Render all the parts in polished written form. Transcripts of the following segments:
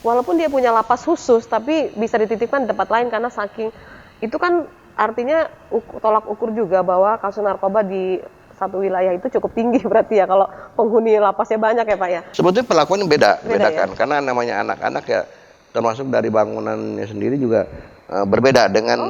walaupun dia punya lapas khusus, tapi bisa dititipkan di tempat lain karena saking itu kan artinya tolak ukur juga bahwa kasus narkoba di satu wilayah itu cukup tinggi berarti ya kalau penghuni lapasnya banyak ya Pak ya. Sebetulnya perlakuannya beda ya? kan, karena namanya anak-anak ya, termasuk dari bangunannya sendiri juga berbeda dengan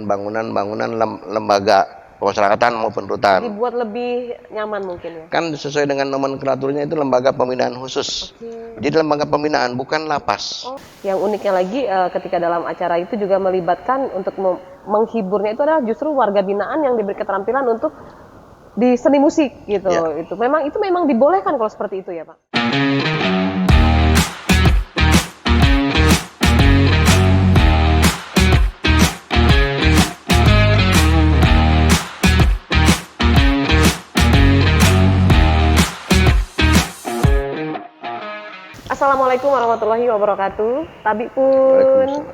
bangunan-bangunan lembaga pemasyarakatan maupun rutan. Dibuat lebih nyaman mungkin ya. Kan sesuai dengan nomenklaturnya itu lembaga pembinaan khusus. Jadi lembaga pembinaan bukan lapas. Yang uniknya lagi ketika dalam acara itu juga melibatkan untuk menghiburnya itu adalah justru warga binaan yang diberi keterampilan untuk di seni musik gitu. Ya. Itu memang dibolehkan kalau seperti itu ya Pak. Assalamualaikum warahmatullahi wabarakatuh. Tabi pun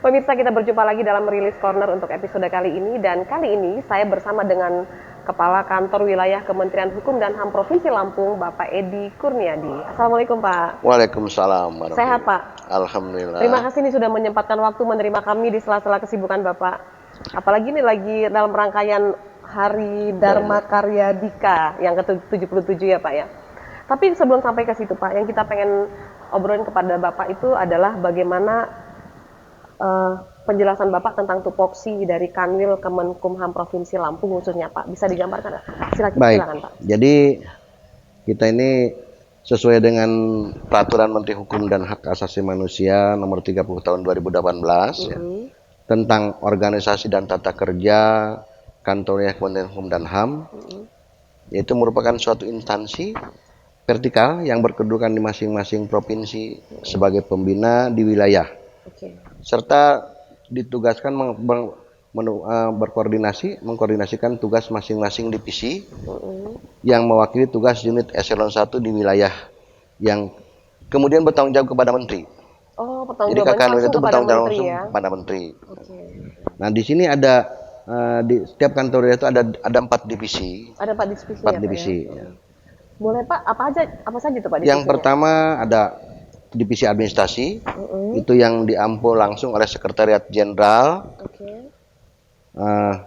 pemirsa, kita berjumpa lagi dalam Rilis Corner untuk episode kali ini, dan kali ini saya bersama dengan Kepala Kantor Wilayah Kementerian Hukum dan HAM Provinsi Lampung, Bapak Edi Kurniadi. Assalamualaikum Pak. Waalaikumsalam warahmatullahi. Sehat Pak? Alhamdulillah. Terima kasih nih sudah menyempatkan waktu menerima kami di sela-sela kesibukan Bapak. Apalagi ini lagi dalam rangkaian Hari Dharma Karya Dika yang ke-77 ya Pak ya. Tapi sebelum sampai ke situ Pak, yang kita pengen obrolin kepada Bapak itu adalah bagaimana penjelasan Bapak tentang tupoksi dari Kanwil Kemenkumham Provinsi Lampung khususnya Pak. Bisa digambarkan? Silakan Pak. Jadi kita ini sesuai dengan Peraturan Menteri Hukum dan Hak Asasi Manusia Nomor 30 Tahun 2018 ya, tentang organisasi dan tata kerja Kantor Wilayah Kementerian Hukum dan HAM, yaitu merupakan suatu instansi vertikal yang berkedudukan di masing-masing provinsi sebagai pembina di wilayah, serta ditugaskan mengkoordinasikan tugas masing-masing divisi yang mewakili tugas unit eselon 1 di wilayah yang kemudian bertanggung jawab kepada menteri. Jadi Kanwil itu bertanggung jawab langsung kepada menteri. Nah di sini ada di setiap kantor itu ada 4 divisi. Ada 4 divisi. 4 divisi. Ya. Boleh Pak, apa saja itu Pak? Yang pertama ada divisi administrasi, itu yang diampu langsung oleh Sekretariat Jenderal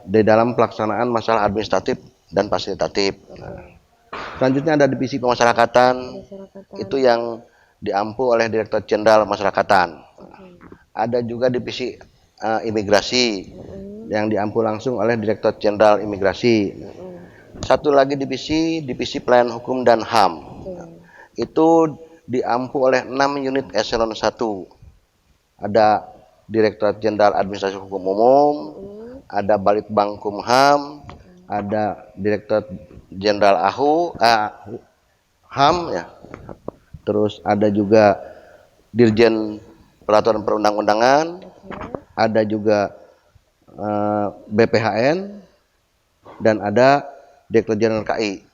di dalam pelaksanaan masalah administratif dan fasilitatif. Selanjutnya ada divisi pemasyarakatan, itu yang diampu oleh Direktur Jenderal Pemasyarakatan. Ada juga divisi imigrasi, yang diampu langsung oleh Direktur Jenderal Imigrasi. Satu lagi divisi pelayanan hukum dan HAM. Itu diampu oleh 6 unit eselon 1. Ada Direktorat Jenderal Administrasi Hukum Umum, ada Balitbang Kumham, ada Direktorat Jenderal HAM ya. Terus ada juga Dirjen Peraturan Perundang-undangan, ada juga BPHN, dan ada Direktur Jenderal KI.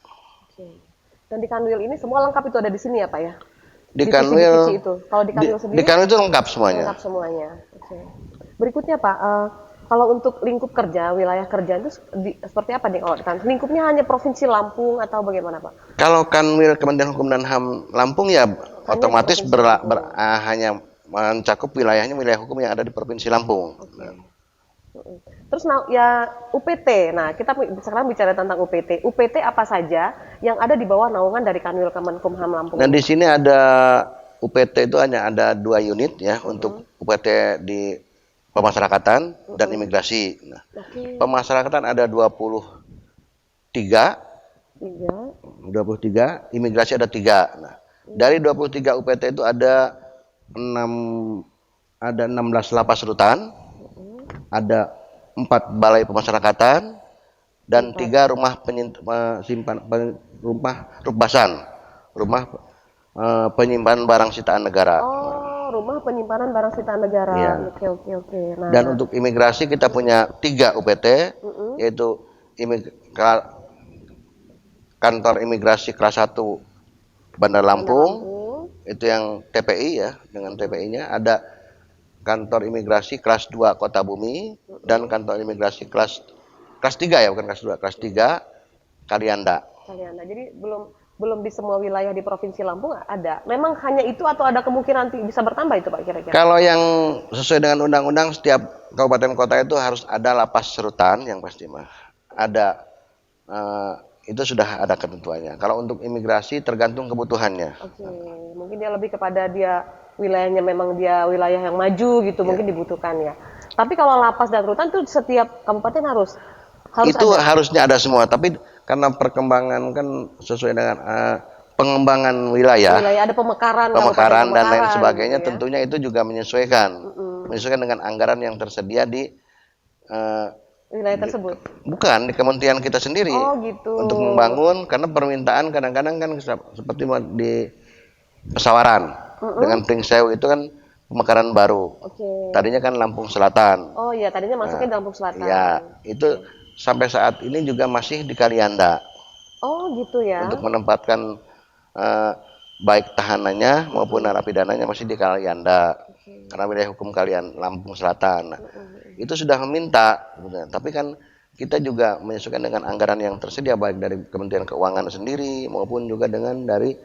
Dan di Kanwil ini semua lengkap itu ada di sini ya Pak ya? Di Kanwil itu. Kalau di Kanwil sendiri? Di Kanwil itu lengkap semuanya. Lengkap semuanya. Berikutnya Pak, kalau untuk lingkup kerja, wilayah kerja itu seperti apa nih kalau di Kanwil? Lingkupnya hanya Provinsi Lampung atau bagaimana Pak? Kalau Kanwil Kementerian Hukum dan HAM Lampung ya otomatis hanya mencakup wilayah hukum yang ada di Provinsi Lampung. Terus ya UPT. Nah, kita sekarang bicara tentang UPT. UPT apa saja yang ada di bawah naungan dari Kanwil Kemenkumham Lampung? Dan di sini ada UPT itu hanya ada 2 unit ya untuk UPT di pemasyarakatan dan imigrasi. Nah, pemasyarakatan ada 23, imigrasi ada 3. Nah, dari 23 UPT itu ada 16 lapas rutan, ada 4 balai pemasyarakatan, dan 3 rumah penyimpanan barang sitaan negara. Rumah penyimpanan barang sitaan negara. Ya. Oke. Nah. Dan untuk imigrasi kita punya 3 UPT, yaitu Kantor Imigrasi Kelas 1 Bandar Lampung, itu yang TPI ya, dengan TPI-nya. Ada Kantor Imigrasi Kelas 2 Kota Bumi, dan Kantor Imigrasi kelas 3 ya, bukan kelas 2, kelas 3 Kalianda. Jadi belum belum di semua wilayah di Provinsi Lampung ada. Memang hanya itu atau ada kemungkinan bisa bertambah itu Pak kira-kira? Kalau yang sesuai dengan undang-undang, setiap kabupaten kota itu harus ada lapas rutan yang pasti mah. Ada, itu sudah ada ketentuannya. Kalau untuk imigrasi tergantung kebutuhannya. Oke, mungkin dia lebih kepada dia wilayahnya memang dia wilayah yang maju gitu, mungkin dibutuhkan ya. Tapi kalau lapas dan rutan itu setiap kabupaten harus Itu ada. harusnya ada semua, tapi karena perkembangan kan sesuai dengan pengembangan wilayah, Wilayah ada pemekaran dan lain sebagainya, gitu ya. tentunya itu juga menyesuaikan dengan anggaran yang tersedia di wilayah tersebut. bukan di kementerian kita sendiri. Oh gitu. Untuk membangun, karena permintaan kadang-kadang kan seperti di Pesawaran dengan Pringsewu itu kan pemekaran baru. Oke. Tadinya kan Lampung Selatan. Oh iya, tadinya masuknya di Lampung Selatan. Ya, itu sampai saat ini juga masih di Kalianda. Oh gitu ya. Untuk menempatkan baik tahanannya maupun narapidananya masih di Kalianda. Karena wilayah hukum kalian Lampung Selatan. Nah, itu sudah meminta, tapi kan kita juga menyesuaikan dengan anggaran yang tersedia baik dari Kementerian Keuangan sendiri maupun juga dengan dari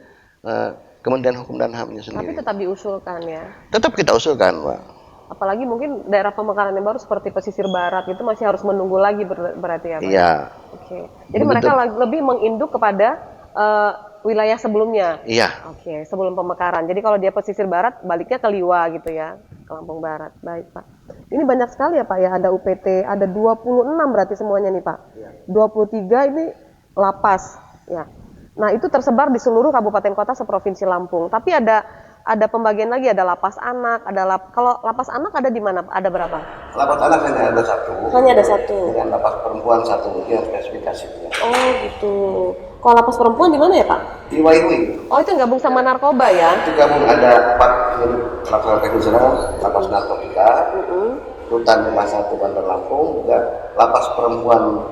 Kementerian Hukum dan HAM-nya sendiri. Tapi tetap diusulkan ya. Tetap kita usulkan, Pak. Apalagi mungkin daerah pemekaran yang baru seperti pesisir barat itu masih harus menunggu lagi berarti ya Pak? Iya. Oke. Jadi mereka lebih menginduk kepada wilayah sebelumnya. Iya. Oke, sebelum pemekaran. Jadi kalau dia pesisir barat, baliknya ke Liwa gitu ya, ke Lampung Barat. Baik Pak. Ini banyak sekali ya Pak ya, ada UPT, ada 26 berarti semuanya nih Pak. 23 ini lapas ya. Nah itu tersebar di seluruh kabupaten kota seprovinsi Lampung. Tapi ada pembagian lagi, ada lapas anak, kalau lapas anak ada di mana? Ada berapa? Lapas anak hanya ada satu. Hanya ada satu. Dengan lapas perempuan satu, itu yang spesifikasinya. Oh gitu. Kalau lapas perempuan di mana ya Pak? Di Waihui. Oh itu gabung sama narkoba ya? Itu gabung ada 4 unit lapas teknis, lapas narkotika, rutan kelas 1 Bandar Lampung, juga lapas perempuan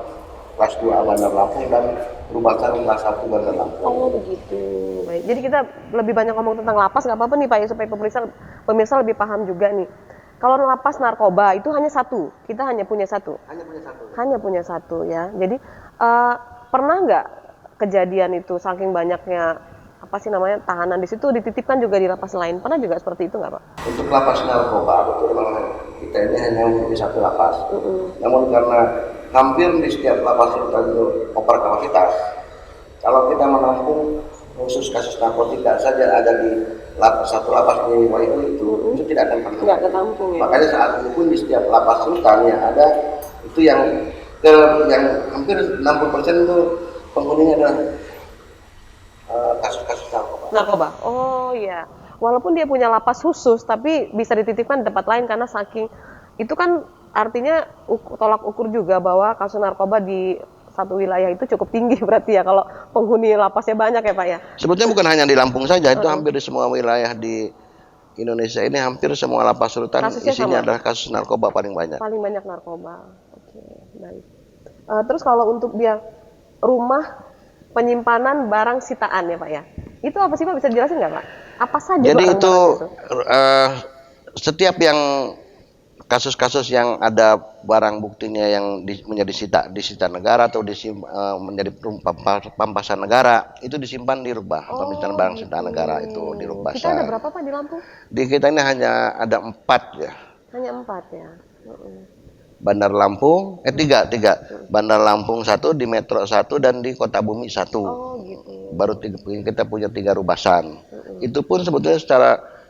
kelas 2 Bandar Lampung dan Rubakan kelas 1 Bandar Lampung. Oh begitu. Baik. Jadi kita lebih banyak ngomong tentang lapas, nggak apa-apa nih Pak ya, supaya pemirsa lebih paham juga nih. Kalau lapas narkoba itu hanya satu, kita hanya punya satu. Hanya punya satu ya. Jadi pernah nggak kejadian itu saking banyaknya tahanan di situ dititipkan juga di lapas lain? Pernah juga seperti itu nggak Pak? Untuk lapas narkoba betul memang kita ini hanya memiliki satu lapas. Namun karena hampir di setiap lapas itu over kapasitas. Kalau kita menampung khusus kasus narkotika saja ada di satu lapas di Waihui itu tidak akan pernah. Nggak ketampung ya. Makanya saat ini pun di setiap lapas rutan yang ada itu yang hampir 60% itu penghuninya adalah kasus-kasus narkoba. Oh iya. Walaupun dia punya lapas khusus, tapi bisa dititipkan di tempat lain karena saking itu kan artinya tolak ukur juga bahwa kasus narkoba di satu wilayah itu cukup tinggi berarti ya kalau penghuni lapasnya banyak ya Pak ya. Sebetulnya bukan hanya di Lampung saja, itu hampir di semua wilayah di Indonesia ini hampir semua lapas rutan kasusnya isinya adalah kasus narkoba paling banyak. Paling banyak narkoba. Oke, baik. Terus kalau untuk dia rumah penyimpanan barang sitaan ya Pak ya, itu apa sih Pak, bisa dijelasin nggak Pak? Apa saja? Jadi itu setiap yang kasus-kasus yang ada barang buktinya yang menjadi disita negara atau menjadi pampasan negara itu disimpan di rubah. Pemeriksaan barang sitaan negara itu di rubah. Kita ada berapa Pak di Lampung? Di kita ini hanya ada 4 ya. Hanya 4 ya. Bandar Lampung, 3. Bandar Lampung 1, di Metro 1, dan di Kota Bumi 1. Oh gitu. Baru kita punya 3 rubasan. Itu pun sebetulnya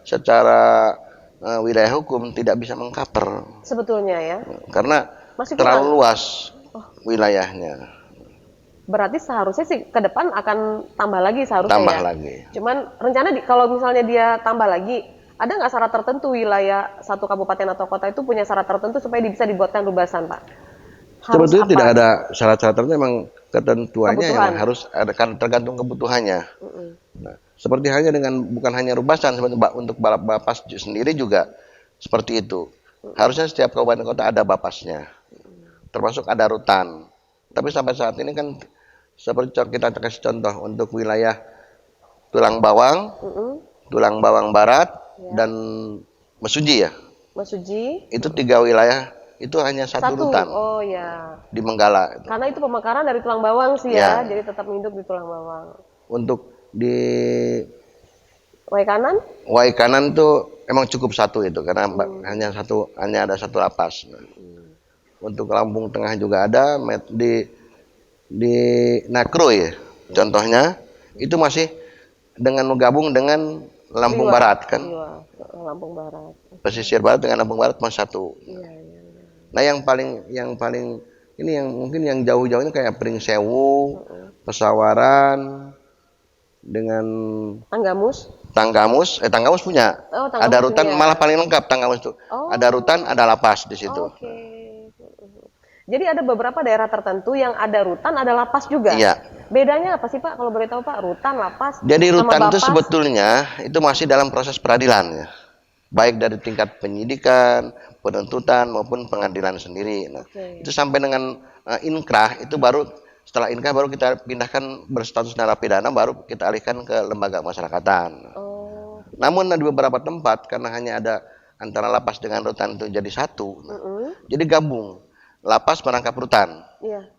secara wilayah hukum tidak bisa mengcover. Sebetulnya ya. Karena terlalu luas wilayahnya. Berarti seharusnya sih ke depan akan tambah lagi seharusnya. Tambah lagi. Cuman rencana kalau misalnya dia tambah lagi, ada nggak syarat tertentu wilayah satu kabupaten atau kota itu punya syarat tertentu supaya bisa dibuatkan rubasan Pak? Sebetulnya tidak ada syarat-syarat tertentu, memang ketentuannya yang harus ada, tergantung kebutuhannya. Nah, seperti halnya dengan bukan hanya rubasan, untuk bapas sendiri juga seperti itu. Harusnya setiap kabupaten kota ada bapasnya, termasuk ada rutan. Tapi sampai saat ini kan seperti kita kasih contoh untuk wilayah Tulang Bawang Barat dan Mesuji ya. Mesuji. Itu 3 wilayah. Itu hanya satu rutan. Oh ya. Di Menggala. Karena itu pemekaran dari Tulang Bawang sih ya, jadi tetap hidup di Tulang Bawang. Untuk di Wai kanan? Wai kanan tuh emang cukup satu itu karena hanya ada satu lapas. Nah, untuk Lampung Tengah juga ada di Nakro ya. Contohnya itu masih dengan menggabung dengan Lampung Liwa. Barat kan. Liwa. Lampung Barat. Pesisir barat dengan Lampung Barat masih satu. Iya, iya. Nah, yang paling ini yang mungkin yang jauh-jauhnya kayak Pringsewu, Pesawaran dengan Tanggamus. Tanggamus punya. Oh, Tanggamus Ada rutan punya. malah paling lengkap Tanggamus itu. Oh. Ada rutan, ada lapas di situ. Oke. Jadi ada beberapa daerah tertentu yang ada rutan, ada lapas juga. Iya. Bedanya apa sih Pak? Kalau boleh tahu Pak, rutan, lapas. Jadi sama rutan itu bapas? sebetulnya itu masih dalam proses peradilan ya. Baik dari tingkat penyidikan, penuntutan maupun pengadilan sendiri. Nah, itu sampai dengan inkrah itu baru setelah inkrah baru kita pindahkan berstatus narapidana baru kita alihkan ke lembaga masyarakatan. Oh. Namun di beberapa tempat karena hanya ada antara lapas dengan rutan itu jadi satu. Jadi gabung. Lapas merangkap rutan. Iya.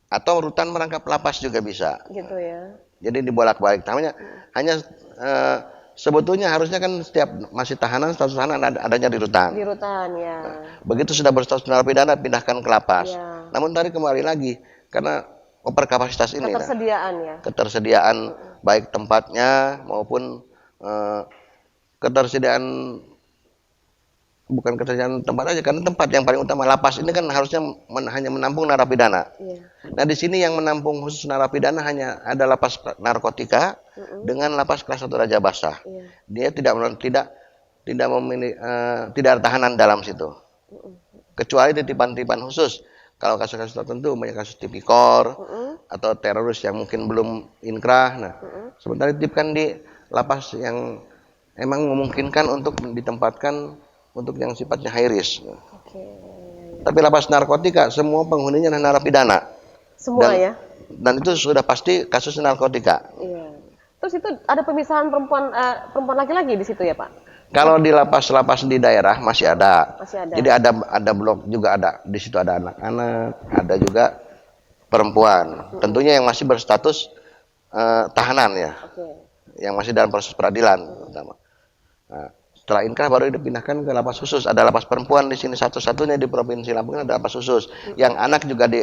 Atau rutan merangkap lapas juga bisa. Gitu ya. Jadi dibolak-balik. Hanya sebetulnya harusnya kan setiap masih tahanan status tahanan adanya di rutan. Di rutan ya. Begitu sudah berstatus narapidana pindahkan ke lapas. Ya. Namun tadi kembali lagi karena overkapasitas ini. Ketersediaan ya. Ketersediaan baik tempatnya maupun ketersediaan bukan ketersediaan tempat aja karena tempat yang paling utama lapas ini kan harusnya hanya menampung narapidana. Iya. Nah di sini yang menampung khusus narapidana hanya ada lapas narkotika dengan lapas kelas 1 Raja Basah. Dia tidak ada tahanan dalam situ. Kecuali titipan-titipan khusus. Kalau kasus-kasus tertentu banyak kasus tipikor atau teroris yang mungkin belum inkrah. Nah, sementara dititipkan di lapas yang emang memungkinkan untuk ditempatkan untuk yang sifatnya high risk. Tapi lapas narkotika semua penghuninya narapidana. Semua ya. Dan itu sudah pasti kasus narkotika. Iya. Terus itu ada pemisahan perempuan laki-laki di situ ya Pak? Kalau di lapas-lapas di daerah masih ada. Masih ada. Jadi ada blok juga ada. Di situ ada anak-anak, ada juga perempuan. Tentunya yang masih berstatus tahanan ya. Yang masih dalam proses peradilan pertama. Nah, setelah inkrah baru dipindahkan ke lapas khusus. Ada lapas perempuan di sini satu-satunya di Provinsi Lampung ada lapas khusus. Yang anak juga di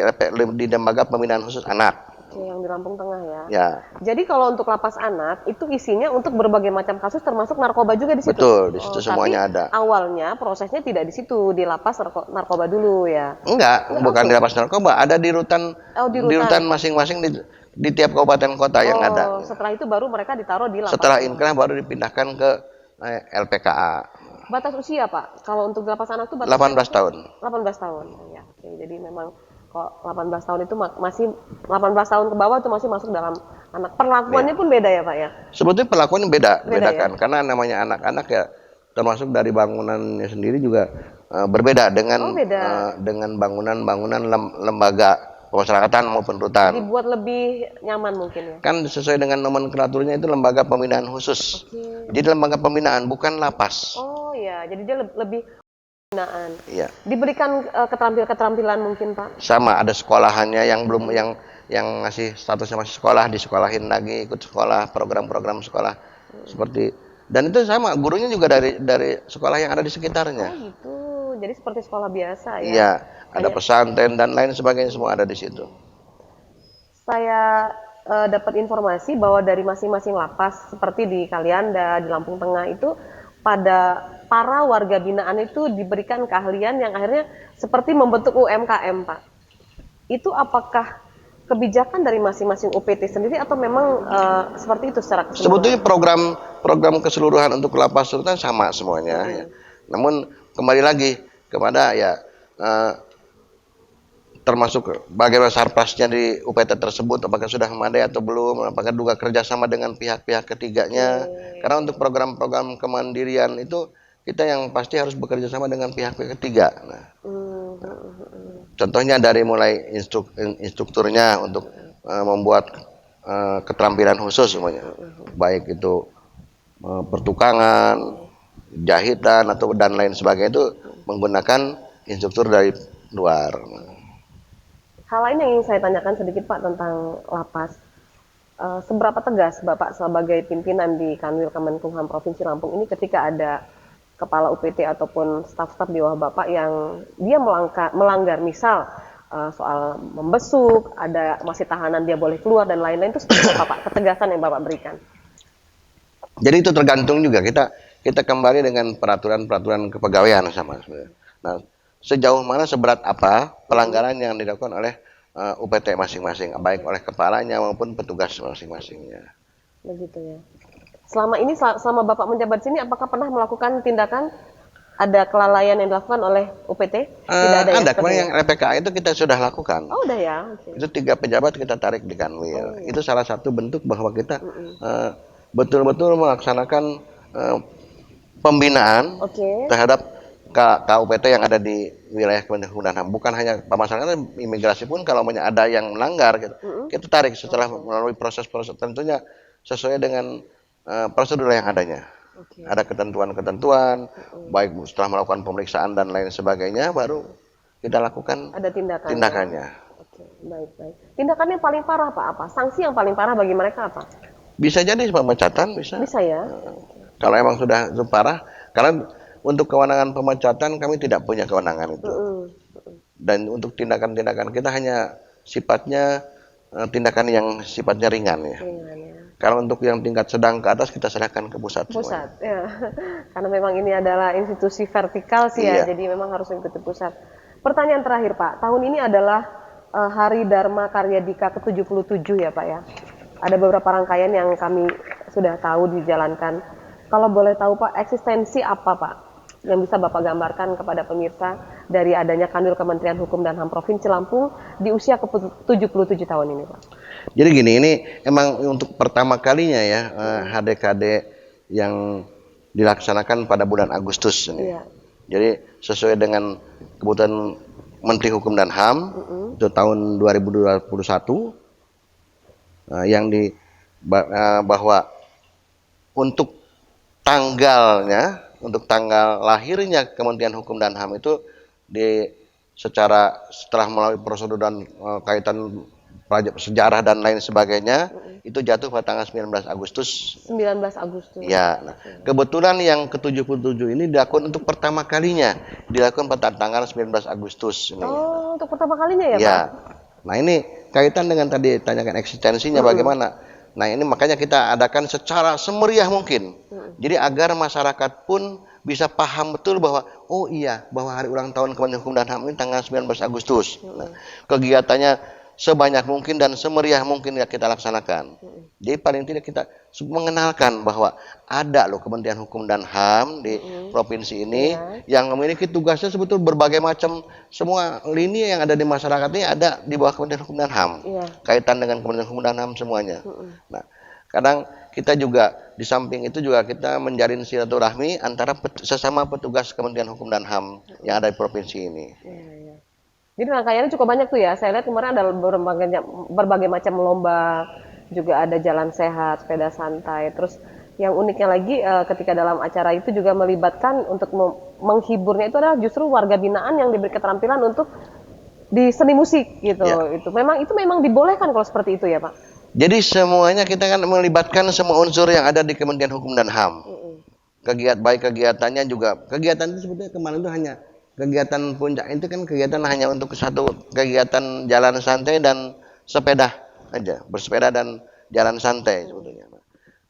lembaga pembinaan khusus anak. Yang di Lampung Tengah ya. Ya. Jadi kalau untuk lapas anak itu isinya untuk berbagai macam kasus termasuk narkoba juga di situ. Betul, di situ semuanya tapi ada. Awalnya prosesnya tidak di situ, di lapas narkoba dulu ya. Enggak bukan di lapas narkoba, ada di rutan. Di rutan masing-masing di tiap kabupaten kota yang ada. Setelah itu baru mereka ditaruh di lapas. Setelah inkrah baru dipindahkan ke LPKA. Batas usia Pak, kalau untuk lapas anak itu 18 tahun. 18 tahun. Ya, oke. Jadi memang kok 18 tahun itu masih 18 tahun ke bawah itu masih masuk dalam anak. Perlakuannya pun beda ya Pak ya? Sebetulnya perlakuannya beda kan. Ya? Karena namanya anak-anak ya termasuk dari bangunannya sendiri juga berbeda dengan bangunan-bangunan lembaga pemasyarakatan maupun rutan. Dibuat lebih nyaman mungkin ya? Kan sesuai dengan nomenklaturnya itu lembaga pembinaan khusus. Jadi lembaga pembinaan bukan lapas. Oh ya, jadi dia lebih pembinaan. Iya. Diberikan keterampilan mungkin Pak? Sama, ada sekolahannya yang belum yang masih statusnya masih sekolah disekolahin lagi, ikut sekolah, program-program sekolah seperti dan itu sama gurunya juga dari sekolah yang ada di sekitarnya. Oh gitu. Jadi seperti sekolah biasa ya? Iya. Ada pesantren dan lain sebagainya semua ada di situ. Saya dapat informasi bahwa dari masing-masing lapas seperti di Kalianda, di Lampung Tengah itu pada para warga binaan itu diberikan keahlian yang akhirnya seperti membentuk UMKM Pak. Itu apakah kebijakan dari masing-masing UPT sendiri atau memang seperti itu secara keseluruhan? Sebetulnya program keseluruhan untuk lapas rutan sama semuanya. Ya. Namun kembali lagi kepada ya termasuk bagaimana sarprasnya di UPT tersebut, apakah sudah memadai atau belum, apakah juga kerjasama dengan pihak-pihak ketiganya. Karena untuk program-program kemandirian itu kita yang pasti harus bekerja sama dengan pihak-pihak ketiga. Nah, contohnya dari mulai instrukturnya untuk membuat keterampilan khusus semuanya, baik itu pertukangan, jahitan atau dan lain sebagainya itu menggunakan instruktur dari luar. Hal lain yang ingin saya tanyakan sedikit Pak tentang lapas. seberapa tegas Bapak sebagai pimpinan di Kanwil Kemenkumham Provinsi Lampung ini ketika ada kepala UPT ataupun staf-staf di bawah Bapak yang dia melanggar misal soal membesuk, ada masih tahanan dia boleh keluar dan lain-lain, itu seperti apa Pak ketegasan yang Bapak berikan? Jadi itu tergantung juga, kita kembali dengan peraturan-peraturan kepegawaian sama sebenarnya. Nah, sejauh mana, seberat apa pelanggaran yang dilakukan oleh UPT masing-masing, baik oleh kepalanya maupun petugas masing-masingnya. Begitu ya. Selama ini, selama Bapak menjabat sini, apakah pernah melakukan tindakan ada kelalaian yang dilakukan oleh UPT? Tidak ada. Ada, kemarin yang LPKA itu kita sudah lakukan. Oh, udah ya. Okay. Itu 3 pejabat kita tarik di Kanwil. Itu salah satu bentuk bahwa kita betul-betul melaksanakan pembinaan terhadap KUPT yang ada di wilayah Kementerian Hukum dan HAM. Bukan hanya pemasaran, imigrasi pun kalau ada yang melanggar, kita tarik setelah melalui proses-proses tentunya sesuai dengan prosedur yang adanya. Ada ketentuan-ketentuan, baik setelah melakukan pemeriksaan dan lain sebagainya, baru kita lakukan ada tindakannya. Baik. Tindakan yang paling parah Pak apa? Sanksi yang paling parah bagi mereka apa? Bisa jadi pemecatan, bisa. Bisa ya. Kalau emang sudah parah, karena untuk kewenangan pemecatan kami tidak punya kewenangan itu. Dan untuk tindakan-tindakan kita hanya sifatnya tindakan yang sifatnya ringan ya. Kalau untuk yang tingkat sedang ke atas kita serahkan ke pusat. Ya. Karena memang ini adalah institusi vertikal sih ya, jadi memang harus mengikuti pusat. Pertanyaan terakhir Pak, tahun ini adalah Hari Dharma Karya Dika ke-77 ya Pak ya. Ada beberapa rangkaian yang kami sudah tahu dijalankan. Kalau boleh tahu Pak, eksistensi apa Pak yang bisa Bapak gambarkan kepada pemirsa dari adanya Kanwil Kementerian Hukum dan HAM Provinsi Lampung di usia ke-77 tahun ini Pak? Jadi gini, ini emang untuk pertama kalinya ya HDKD yang dilaksanakan pada bulan Agustus ini. Jadi sesuai dengan kebutuhan Menteri Hukum dan HAM itu tahun 2021 yang bahwa untuk tanggal lahirnya Kementerian Hukum dan HAM itu setelah melalui prosedur dan kaitan sejarah dan lain sebagainya, itu jatuh pada tanggal 19 Agustus. 19 Agustus. Ya, nah, kebetulan yang ke-77 ini dilakukan untuk pertama kalinya, dilakukan pada tanggal 19 Agustus. Ini. Untuk pertama kalinya ya, Pak? Nah ini kaitan dengan tadi tanyakan eksistensinya bagaimana. Nah ini makanya kita adakan secara semeriah mungkin. Jadi agar masyarakat pun bisa paham betul bahwa bahwa hari ulang tahun Kementerian Hukum dan HAM ini tanggal 19 Agustus. Nah, kegiatannya sebanyak mungkin dan semeriah mungkin ya kita laksanakan. Jadi paling tidak kita mengenalkan bahwa ada loh Kementerian Hukum dan HAM di provinsi ini yang memiliki tugasnya sebetulnya berbagai macam, semua lini yang ada di masyarakat ini ada di bawah Kementerian Hukum dan HAM. Kaitan dengan Kementerian Hukum dan HAM semuanya. Nah, kadang kita juga di samping itu juga kita menjalin silaturahmi antara sesama petugas Kementerian Hukum dan HAM yang ada di provinsi ini. Jadi rangkaiannya cukup banyak tuh ya. Saya lihat kemarin ada berbagai macam lomba, juga ada jalan sehat, sepeda santai. Terus yang uniknya lagi ketika dalam acara itu juga melibatkan untuk menghiburnya itu adalah justru warga binaan yang diberi keterampilan untuk di seni musik gitu. Itu memang dibolehkan kalau seperti itu ya Pak. Jadi semuanya kita kan melibatkan semua unsur yang ada di Kementerian Hukum dan HAM. Kegiatannya juga, kegiatan itu sebetulnya kemarin itu hanya kegiatan puncak itu kan kegiatan hanya untuk satu kegiatan jalan santai dan sepeda aja, bersepeda dan jalan santai sebetulnya.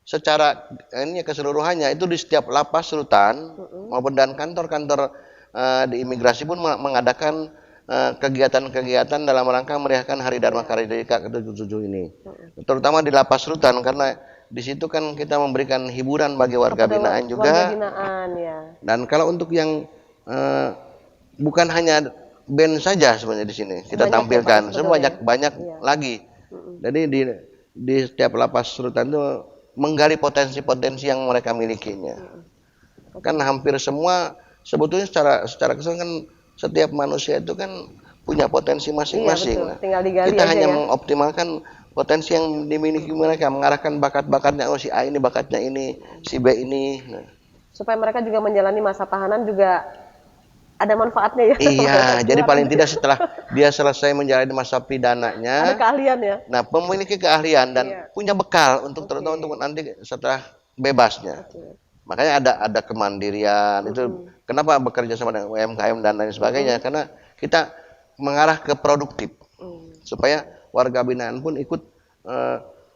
Secara ini keseluruhannya itu di setiap lapas rutan maupun dan kantor-kantor di imigrasi pun mengadakan kegiatan-kegiatan dalam rangka merayakan Hari Dharma Karya Dika ke-77 ini. Terutama di lapas rutan karena di situ kan kita memberikan hiburan bagi warga binaan juga. Warga binaan ya. Dan kalau untuk yang bukan hanya band saja sebenarnya di sini kita tampilkan, banyak lagi. Jadi di setiap lapas rutan itu menggali potensi-potensi yang mereka milikinya. Kan hampir semua sebetulnya secara keseluruhan kan setiap manusia itu kan punya potensi masing-masing. Tinggal digali kita aja hanya ya. mengoptimalkan potensi yang dimiliki mereka, mengarahkan bakat-bakatnya, si A ini bakatnya ini, si B ini. Supaya mereka juga menjalani masa tahanan juga ada manfaatnya ya. Iya, jadi Keluar paling ada- tidak setelah dia selesai menjalani masa ada pidananya, keahlian ya. nah memiliki keahlian dan Iya. punya bekal untuk Oke. terutama untuk nanti setelah bebasnya. Oke. Makanya ada kemandirian itu. Kenapa bekerja sama dengan UMKM dan lain sebagainya? Karena kita mengarah ke produktif supaya warga binaan pun ikut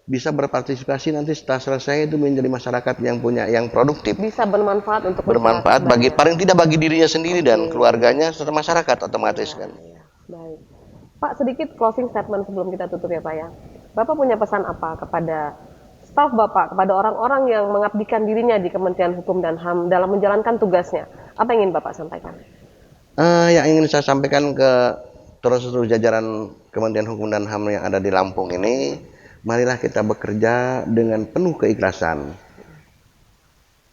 bisa berpartisipasi nanti setelah selesai itu menjadi masyarakat yang punya yang produktif, Bisa bermanfaat untuk bermanfaat masyarakat bagi banyak. paling tidak bagi dirinya sendiri dan keluarganya serta masyarakat otomatis kan. Iya, baik. Pak, sedikit closing statement sebelum kita tutup ya Pak ya. Bapak punya pesan apa kepada staf Bapak, kepada orang-orang yang mengabdikan dirinya di Kementerian Hukum dan HAM dalam menjalankan tugasnya? Apa yang ingin Bapak sampaikan? Yang ingin saya sampaikan ke terus seluruh jajaran Kementerian Hukum dan HAM yang ada di Lampung ini, marilah kita bekerja dengan penuh keikhlasan.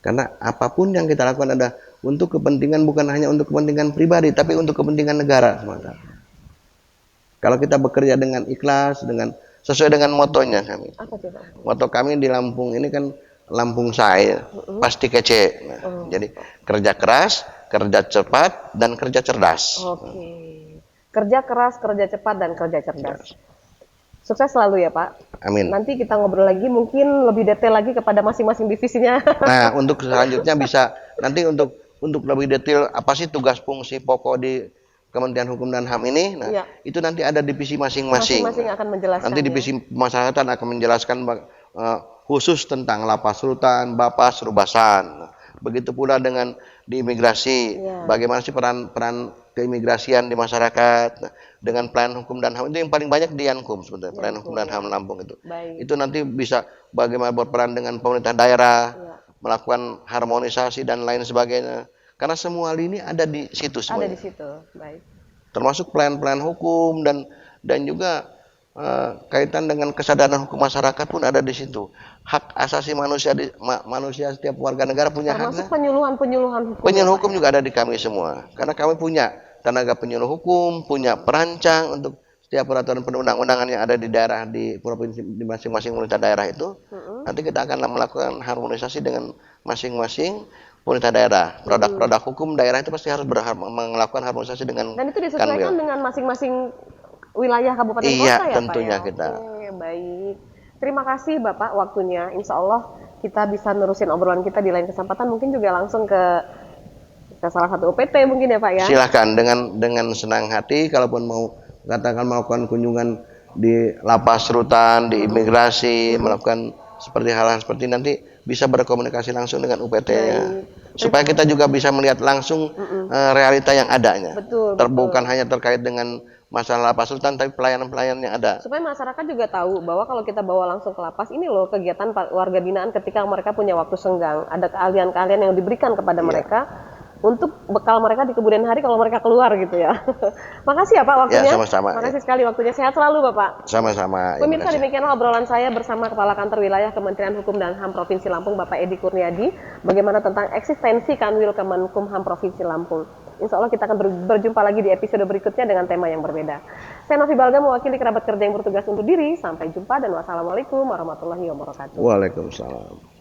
Karena apapun yang kita lakukan ada untuk kepentingan, bukan hanya untuk kepentingan pribadi, tapi untuk kepentingan negara semata. Kalau kita bekerja dengan ikhlas, dengan sesuai dengan motonya kami. Apa sih Pak? Moto kami di Lampung ini kan Lampung saya pasti kece. Nah, jadi kerja keras, kerja cepat, dan kerja cerdas. Oke. Kerja keras, kerja cepat, dan kerja cerdas. Sukses selalu ya Pak. Amin. Nanti kita ngobrol lagi mungkin lebih detail lagi kepada masing-masing divisinya. Nah, untuk selanjutnya bisa nanti untuk lebih detail apa sih tugas fungsi pokok di Kementerian Hukum dan HAM ini. Nah, Iya. itu nanti ada divisi masing-masing. Masing-masing akan menjelaskan. Nanti divisi pemasyarakatan akan menjelaskan khusus tentang lapas rutan, bapas, rubasan. Nah, begitu pula dengan di imigrasi, bagaimana sih peran keimigrasian di masyarakat. Nah, dengan pelayanan hukum dan HAM itu yang paling banyak di Yankum sebetulnya, pelayanan hukum dan HAM Lampung itu. Baik. Itu nanti bisa bagaimana berperan dengan pemerintah daerah, melakukan harmonisasi dan lain sebagainya. Karena semua lini ada di situ Ada semuanya. di situ. Baik. Termasuk pelayanan hukum dan juga kaitan dengan kesadaran hukum masyarakat pun ada di situ. Hak asasi manusia manusia setiap warga negara punya Termasuk hak. penyuluhan hukum. Penyuluh hukum juga ada di kami semua. Karena kami punya tenaga penyuluh hukum, punya perancang untuk setiap peraturan perundang-undangan yang ada di daerah di provinsi di masing-masing pemerintah daerah itu. Nanti kita akan melakukan harmonisasi dengan masing-masing pemerintah daerah. Produk-produk hukum daerah itu pasti harus melakukan harmonisasi dengan Dan itu disesuaikan dengan masing-masing wilayah kabupaten iya, kota ya tentunya Pak ya? kita. Oke, baik. Terima kasih Bapak waktunya. Insya Allah kita bisa nerusin obrolan kita di lain kesempatan. Mungkin juga langsung ke salah satu UPT mungkin ya Pak ya? Silahkan dengan senang hati. Kalaupun mau katakan melakukan kunjungan di lapas rutan, di imigrasi, melakukan seperti hal-hal seperti nanti bisa berkomunikasi langsung dengan UPT-nya. Supaya kita juga bisa melihat langsung realita yang adanya. Betul. Bukan hanya terkait dengan masalah lapas rutan, tapi pelayanan-pelayanan yang ada. Supaya masyarakat juga tahu bahwa kalau kita bawa langsung ke lapas, ini loh kegiatan warga binaan ketika mereka punya waktu senggang. Ada keahlian-keahlian yang diberikan kepada mereka untuk bekal mereka di kemudian hari kalau mereka keluar gitu ya. Makasih ya Pak waktunya. Ya, sama-sama. Makasih sekali waktunya. Sehat selalu Bapak. Sama-sama. Pemirsa, demikianlah obrolan saya bersama Kepala Kantor Wilayah Kementerian Hukum dan HAM Provinsi Lampung, Bapak Edi Kurniadi, bagaimana tentang eksistensi Kanwil Kemenkumham Provinsi Lampung. Insya Allah kita akan berjumpa lagi di episode berikutnya dengan tema yang berbeda. Saya Novi Balga mewakili kerabat kerja yang bertugas undur diri. Sampai jumpa dan wassalamualaikum warahmatullahi wabarakatuh. Waalaikumsalam.